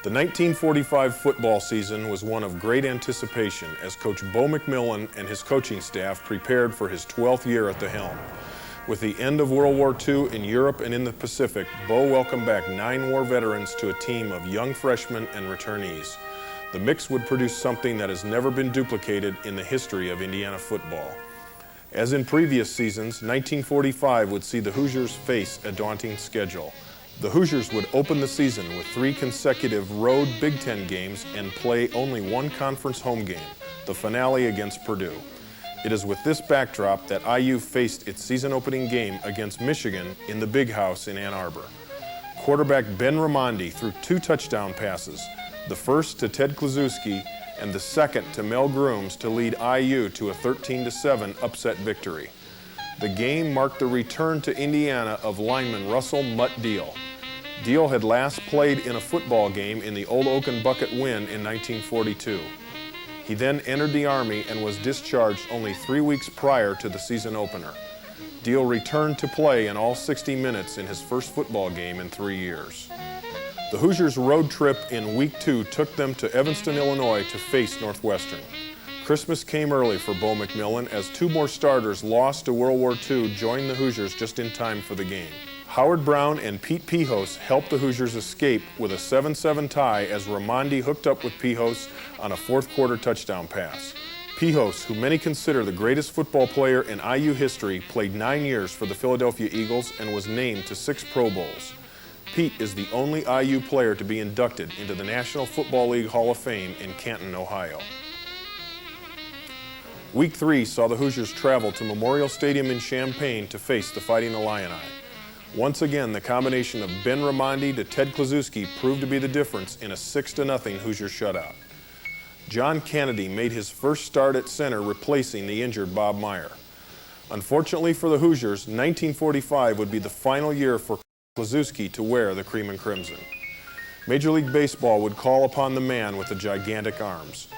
The 1945 football season was one of great anticipation as Coach Bo McMillan and his coaching staff prepared for his 12th year at the helm. With the end of World War II in Europe and in the Pacific, Bo welcomed back 9 war veterans to a team of young freshmen and returnees. The mix would produce something that has never been duplicated in the history of Indiana football. As in previous seasons, 1945 would see the Hoosiers face a daunting schedule. The Hoosiers would open the season with 3 consecutive road Big Ten games and play only 1 conference home game, the finale against Purdue. It is with this backdrop that IU faced its season-opening game against Michigan in the Big House in Ann Arbor. Quarterback Ben Raimondi threw 2 touchdown passes, the first to Ted Kluszewski and the second to Mel Grooms to lead IU to a 13-7 upset victory. The game marked the return to Indiana of lineman Russell "Mutt" Deal. Deal had last played in a football game in the Old Oaken Bucket win in 1942. He then entered the Army and was discharged only 3 weeks prior to the season opener. Deal returned to play in all 60 minutes in his first football game in 3 years. The Hoosiers' road trip in Week 2 took them to Evanston, Illinois to face Northwestern. Christmas came early for Bo McMillan as 2 more starters lost to World War II joined the Hoosiers just in time for the game. Howard Brown and Pete Pihos helped the Hoosiers escape with a 7-7 tie as Raimondi hooked up with Pihos on a fourth-quarter touchdown pass. Pihos, who many consider the greatest football player in IU history, played 9 years for the Philadelphia Eagles and was named to 6 Pro Bowls. Pete is the only IU player to be inducted into the National Football League Hall of Fame in Canton, Ohio. Week 3 saw the Hoosiers travel to Memorial Stadium in Champaign to face the Fighting Illini. Once again, the combination of Ben Raimondi to Ted Kluszewski proved to be the difference in a 6-0 Hoosier shutout. John Kennedy made his first start at center, replacing the injured Bob Meyer. Unfortunately for the Hoosiers, 1945 would be the final year for Kluszewski to wear the cream and crimson. Major League Baseball would call upon the man with the gigantic arms.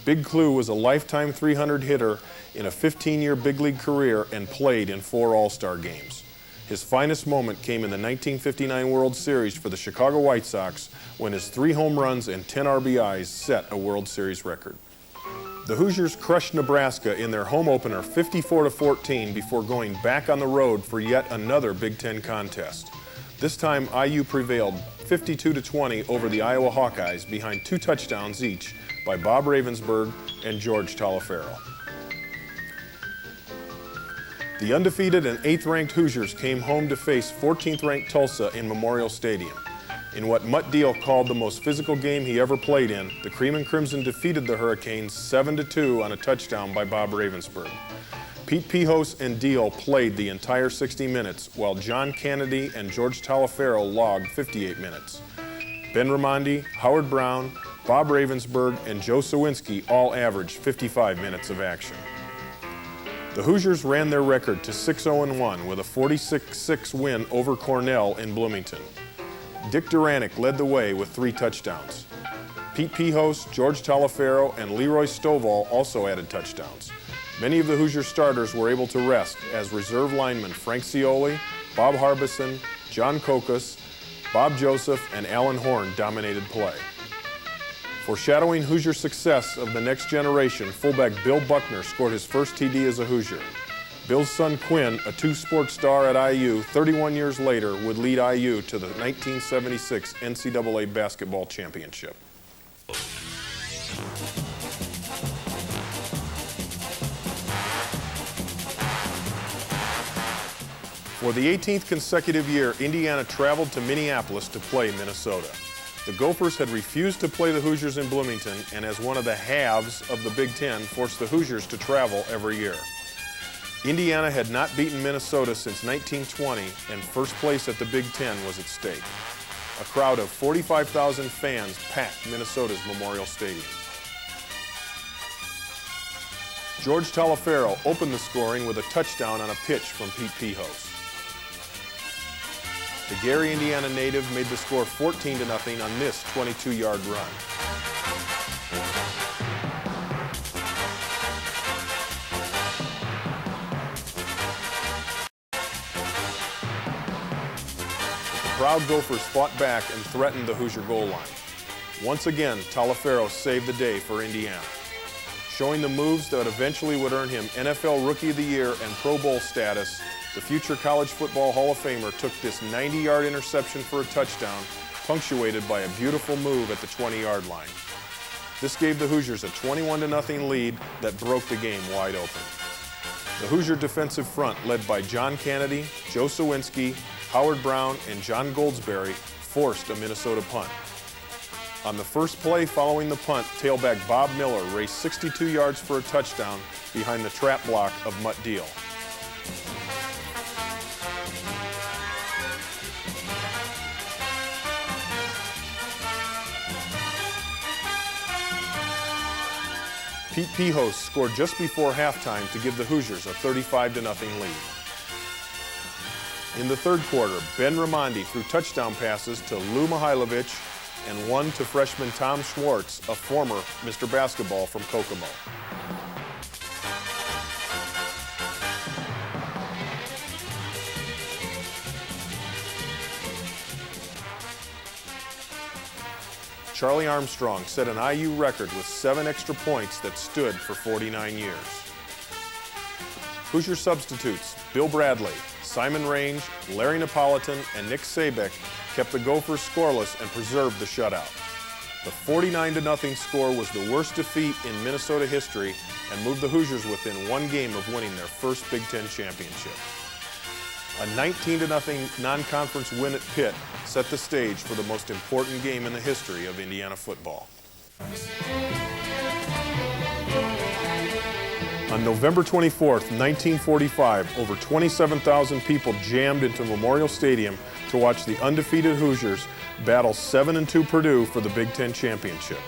Big Klue was a lifetime 300 hitter in a 15-year big league career and played in 4 All-Star games. His finest moment came in the 1959 World Series for the Chicago White Sox when his 3 home runs and 10 RBIs set a World Series record. The Hoosiers crushed Nebraska in their home opener 54-14 before going back on the road for yet another Big Ten contest. This time IU prevailed 52-20 over the Iowa Hawkeyes behind 2 touchdowns each by Bob Ravensburg and George Taliaferro. The undefeated and 8th-ranked Hoosiers came home to face 14th-ranked Tulsa in Memorial Stadium. In what Mutt Deal called the most physical game he ever played in, the Cream and Crimson defeated the Hurricanes 7-2 on a touchdown by Bob Ravensburg. Pete Pihos and Deal played the entire 60 minutes, while John Kennedy and George Taliaferro logged 58 minutes. Ben Raimondi, Howard Brown, Bob Ravensburg, and Joe Sowinski all averaged 55 minutes of action. The Hoosiers ran their record to 6-0-1 with a 46-6 win over Cornell in Bloomington. Dick Duranick led the way with 3 touchdowns. Pete Pihos, George Taliaferro, and Leroy Stovall also added touchdowns. Many of the Hoosier starters were able to rest as reserve linemen Frank Cioli, Bob Harbison, John Kokas, Bob Joseph, and Alan Horn dominated play. Foreshadowing Hoosier success of the next generation, fullback Bill Buckner scored his first TD as a Hoosier. Bill's son Quinn, a 2-sport star at IU, 31 years later would lead IU to the 1976 NCAA basketball championship. For the 18th consecutive year, Indiana traveled to Minneapolis to play Minnesota. The Gophers had refused to play the Hoosiers in Bloomington and as one of the halves of the Big Ten forced the Hoosiers to travel every year. Indiana had not beaten Minnesota since 1920 and first place at the Big Ten was at stake. A crowd of 45,000 fans packed Minnesota's Memorial Stadium. George Taliaferro opened the scoring with a touchdown on a pitch from Pete Pihos. The Gary, Indiana native made the score 14-0 on this 22-yard run. The proud Gophers fought back and threatened the Hoosier goal line. Once again, Talafero saved the day for Indiana. Showing the moves that eventually would earn him NFL Rookie of the Year and Pro Bowl status, the future College Football Hall of Famer took this 90-yard interception for a touchdown, punctuated by a beautiful move at the 20-yard line. This gave the Hoosiers a 21-0 lead that broke the game wide open. The Hoosier defensive front, led by John Kennedy, Joe Sowinski, Howard Brown, and John Goldsberry, forced a Minnesota punt. On the first play following the punt, tailback Bob Miller raced 62 yards for a touchdown behind the trap block of Mutt Deal. Pete Pihos scored just before halftime to give the Hoosiers a 35-0 lead. In the third quarter, Ben Raimondi threw touchdown passes to Lou Mihailovich and one to freshman Tom Schwartz, a former Mr. Basketball from Kokomo. Charlie Armstrong set an IU record with 7 extra points that stood for 49 years. Hoosier substitutes Bill Bradley, Simon Range, Larry Napolitan, and Nick Sabeck kept the Gophers scoreless and preserved the shutout. The 49-0 score was the worst defeat in Minnesota history and moved the Hoosiers within 1 game of winning their first Big Ten championship. A 19-0 non-conference win at Pitt set the stage for the most important game in the history of Indiana football. On November 24th, 1945, over 27,000 people jammed into Memorial Stadium to watch the undefeated Hoosiers battle 7-2 Purdue for the Big Ten championship.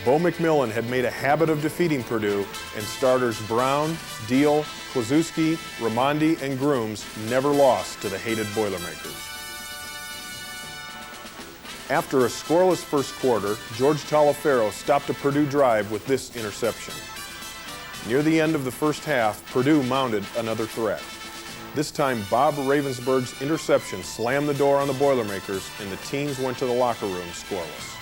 Bo McMillan had made a habit of defeating Purdue, and starters Brown, Deal, Klaszewski, Raimondi, and Grooms never lost to the hated Boilermakers. After a scoreless first quarter, George Talafero stopped a Purdue drive with this interception. Near the end of the first half, Purdue mounted another threat. This time, Bob Ravensburg's interception slammed the door on the Boilermakers, and the teams went to the locker room scoreless.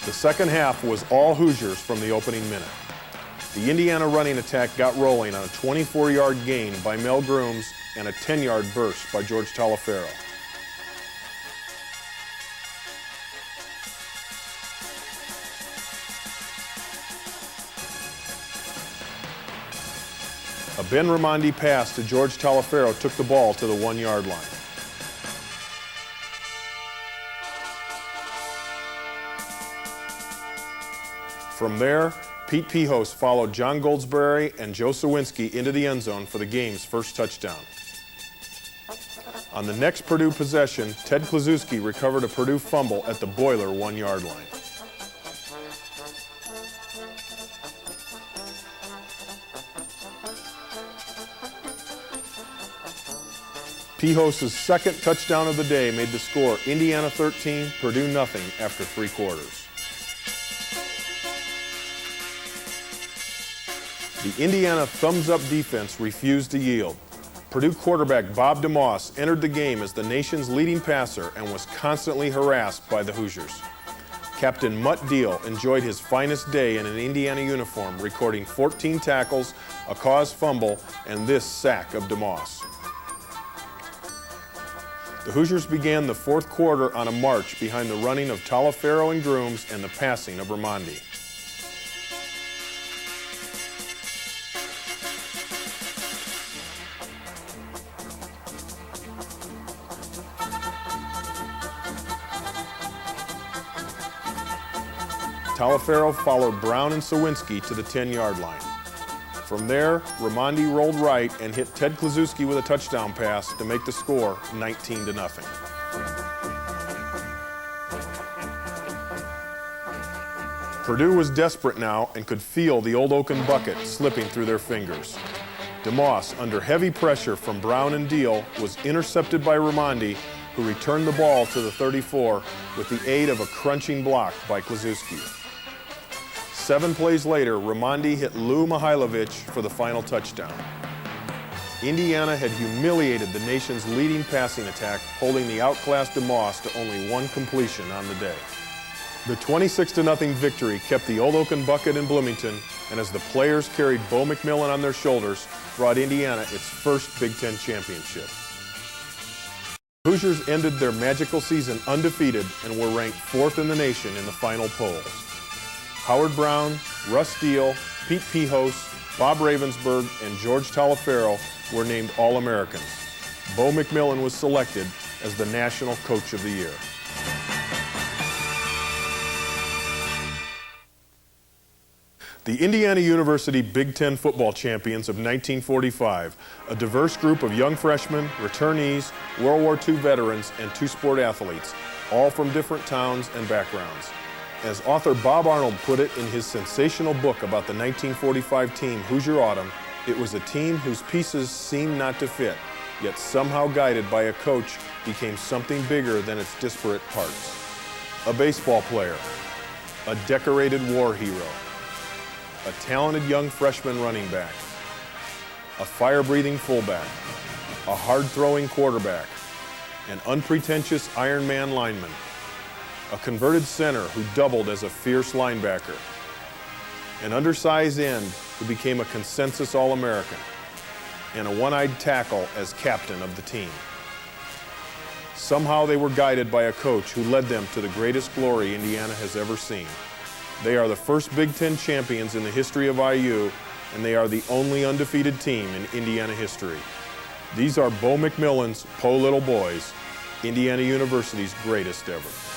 The second half was all Hoosiers from the opening minute. The Indiana running attack got rolling on a 24-yard gain by Mel Grooms and a 10-yard burst by George Talafero. A Ben Raimondi pass to George Talafero took the ball to the 1-yard line. From there, Pete Pihos followed John Goldsberry and Joe Sowinski into the end zone for the game's first touchdown. On the next Purdue possession, Ted Klaszewski recovered a Purdue fumble at the Boiler 1-yard line. Pihos' second touchdown of the day made the score Indiana 13, Purdue nothing after 3 quarters. The Indiana thumbs-up defense refused to yield. Purdue quarterback Bob DeMoss entered the game as the nation's leading passer and was constantly harassed by the Hoosiers. Captain Mutt Deal enjoyed his finest day in an Indiana uniform, recording 14 tackles, a caused fumble, and this sack of DeMoss. The Hoosiers began the fourth quarter on a march behind the running of Talafero and Grooms and the passing of Raimondi. Talafero followed Brown and Sowinski to the 10-yard line. From there, Raimondi rolled right and hit Ted Klaszewski with a touchdown pass to make the score 19-0. Purdue was desperate now and could feel the old oaken bucket slipping through their fingers. DeMoss, under heavy pressure from Brown and Deal, was intercepted by Raimondi, who returned the ball to the 34 with the aid of a crunching block by Klaszewski. 7 plays later, Raimondi hit Lou Mihailovich for the final touchdown. Indiana had humiliated the nation's leading passing attack, holding the outclassed DeMoss to only one completion on the day. The 26-0 victory kept the Old Oaken bucket in Bloomington, and as the players carried Bo McMillin on their shoulders, brought Indiana its first Big Ten championship. Hoosiers ended their magical season undefeated and were ranked 4th in the nation in the final polls. Howard Brown, Russ Steele, Pete Pihos, Bob Ravensburg, and George Talafero were named All-Americans. Bo McMillin was selected as the National Coach of the Year. The Indiana University Big Ten football champions of 1945, a diverse group of young freshmen, returnees, World War II veterans, and two-sport athletes, all from different towns and backgrounds. As author Bob Arnold put it in his sensational book about the 1945 team, Hoosier Autumn, it was a team whose pieces seemed not to fit, yet somehow guided by a coach became something bigger than its disparate parts. A baseball player, a decorated war hero, a talented young freshman running back, a fire-breathing fullback, a hard-throwing quarterback, an unpretentious Ironman lineman, a converted center who doubled as a fierce linebacker, an undersized end who became a consensus All-American, and a one-eyed tackle as captain of the team. Somehow they were guided by a coach who led them to the greatest glory Indiana has ever seen. They are the first Big Ten champions in the history of IU, and they are the only undefeated team in Indiana history. These are Bo McMillin's Po Little Boys, Indiana University's greatest ever.